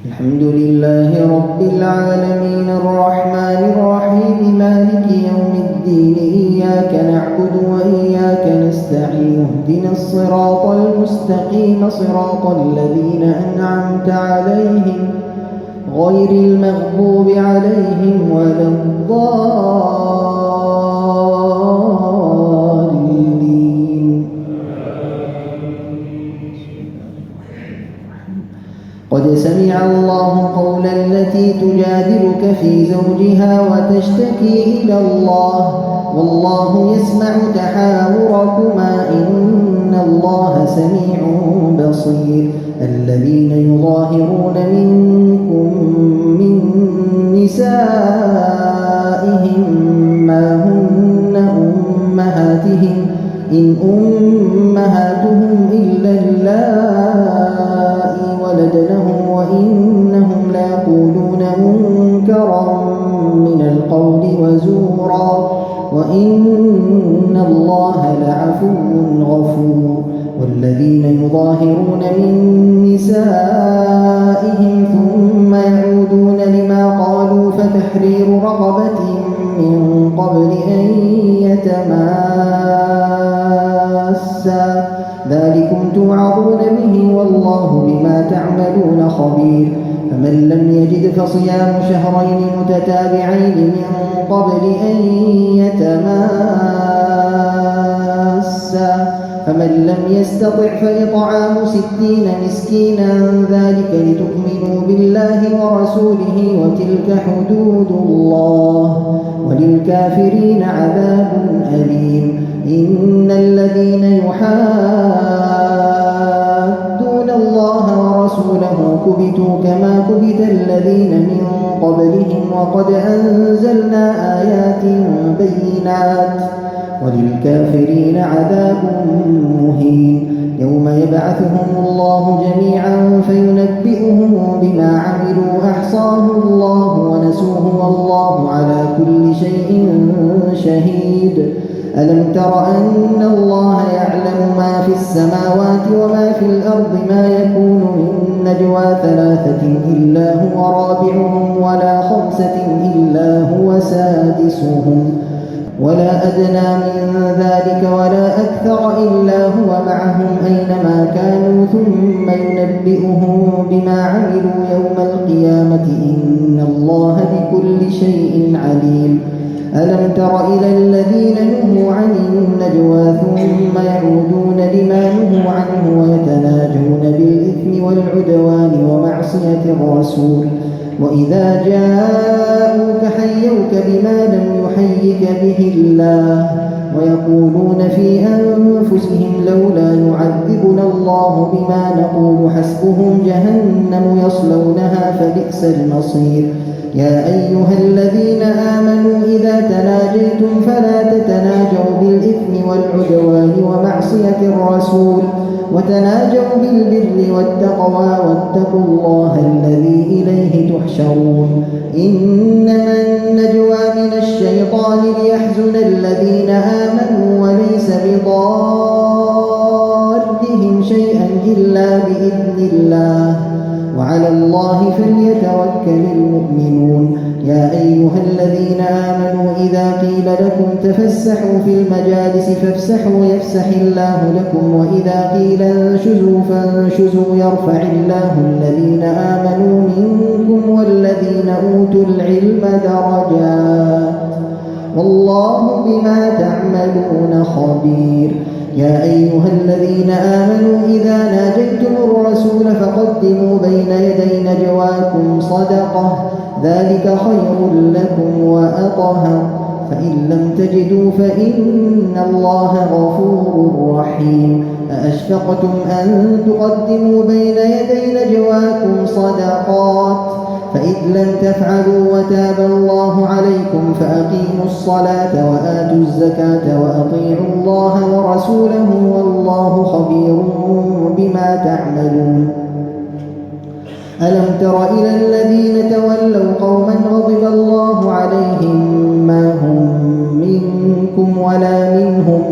الحمد لله رب العالمين الرحمن الرحيم مالك يوم الدين إياك نعبد وإياك نستعين اهدنا الصراط المستقيم صراط الذين أنعمت عليهم غير المغضوب عليهم ولا الضالين. قد سمع الله قول التي تجادلك في زوجها وتشتكي إلى الله والله يسمع تحاوركما إن الله سميع بصير. الذين يظاهرون منكم من نسائهم ما هن أمهاتهم إن أمهاتهم إلا اللائي ولدنهم وإنهم ليقولون منكرا من القول وزورا وإن الله لعفو غفور. والذين يظاهرون من نسائهم ثم يعودون لما قالوا فتحرير رقبة من قبل أن يتماسا ذلكم توعظون به والله بما تعملون خبير. فمن لم يجد فصيام شهرين متتابعين من قبل أن يتماسا فمن لم يستطع فإطعام 60 مسكينا ذلك لتؤمنوا بالله ورسوله وتلك حدود الله وللكافرين عذاب أليم. إن الذين يحادون الله ورسوله كبتوا كما كبت الذين من قبلهم وقد أنزلنا آيات بينات وللكافرين عذاب مهين. يوم يبعثهم الله جميعا فينبئهم بما عملوا أحصاه الله ونسوه والله على كل شيء شهيد. ألم تر أن الله يعلم ما في السماوات وما في الأرض ما يكون من نجوى 3 إلا هو رابعهم ولا 5 إلا هو سادسهم ولا أدنى من ذلك ولا أكثر إلا هو معهم أينما كانوا ثم ينبئهم بما عملوا يوم القيامة إن الله بكل شيء عليم. ألم تر إلى الذين نهوا عن النجوى ثم يعودون لما نهوا عنه ويتناجون بالإثم والعدوان ومعصية الرسول وإذا جاءوك حيوك بما لم يحيك به الله ويقولون في أنفسهم لولا يعذبنا الله بما نقول حسبهم جهنم يصلونها فبئس المصير. يا أيها الذين آمنوا إذا تناجيتم فلا تتناجوا بالإثم والعدوان ومعصية الرسول وتناجوا بالبر والتقوى واتقوا الله الذي إليه تحشرون. إنما النجوى من الشيطان ليحزن الذين آمنوا وليس بضارهم شيئا إلا بإذن الله وعلى الله فليتوكل المؤمنون. يا أيها الذين آمنوا إذا قيل لكم تفسحوا في المجالس فافسحوا يفسح الله لكم وإذا قيل انشزوا فانشزوا يرفع الله الذين آمنوا منكم والذين أوتوا العلم درجات والله بما تعملون خبير. يا أيها الذين آمنوا إذا ناجيتم الرسول فقدموا بين يدي نجواكم صدقة ذلك خير لكم وأطهر فإن لم تجدوا فإن الله غفور رحيم. أأشفقتم أن تقدموا بين يدي نجواكم صدقات فإذ لم تفعلوا وتاب الله عليكم فأقيموا الصلاة وآتوا الزكاة وأطيعوا الله ورسوله والله خبير بما تعملون. ألم تر إلى الذين تولوا قوما غضب الله عليهم ما هم منكم ولا منهم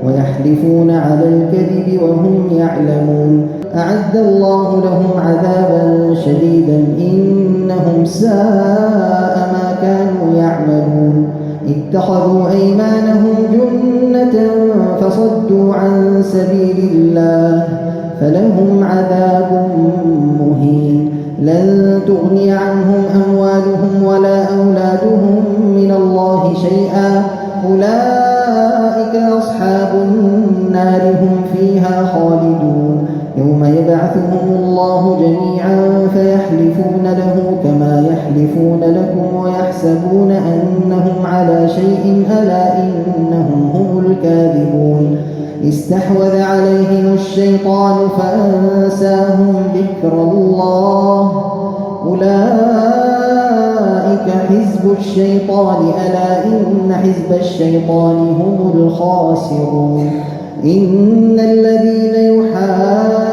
ويحلفون على الكذب وهم يعلمون. أعد الله لهم عذابا شديدا إنهم ساء ما كانوا يعملون اتخذوا أيمانهم جنة فصدوا عن سبيل الله فلهم عذاب مهين لن تغني عنهم أموالهم ولا أولادهم من الله شيئا أولئك أصحاب النار هم فيها خالدون يوم يبعثهم الله جميعا فيحلفون له كما يحلفون لكم ويحسبون أنهم على شيء ألا إنهم هم الكاذبون استحوذ عليهم الشيطان فأنساهم ذكر الله أولئك حزب الشيطان ألا إن حزب الشيطان هم الخاسرون إن الذين يحادون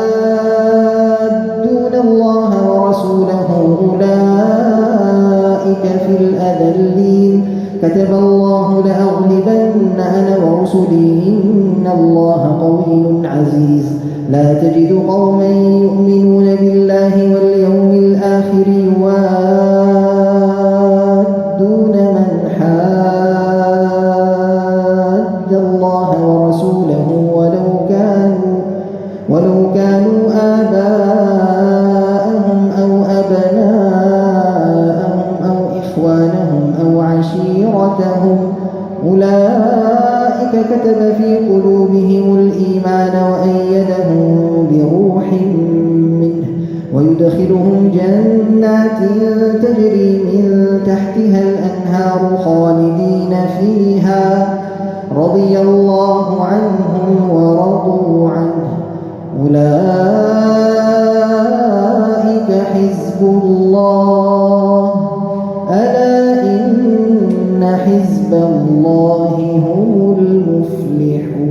الله ورسوله أولئك في الأذلين كتب الله لأغلبن أنا ورسلي إن الله قوي عزيز لا تجد قوما يؤمنون بالله واليوم الآخر يوادون من حاد الله ورسوله ولو كانوا آباءهم أو أبناءهم أو إخوانهم أو عشيرتهم أولئك كتب في قلوبهم الإيمان وأيدهم بروح منه ويدخلهم جنات تجري من تحتها الأنهار خالدين فيها رضي الله عنهم ورضوا عنه أولئك حزب الله ألا إن حزب الله هم المفلحون